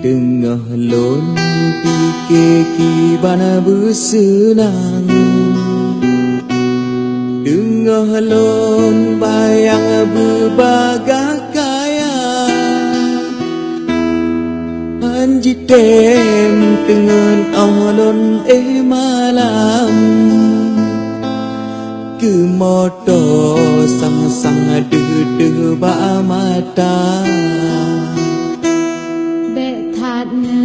Tengah lon fikir kibana bersenang, tengah lon bayang berbagai kaya, anji tem dengan awalon malam, kemoto sang-sang de ba mata. Hãy subscribe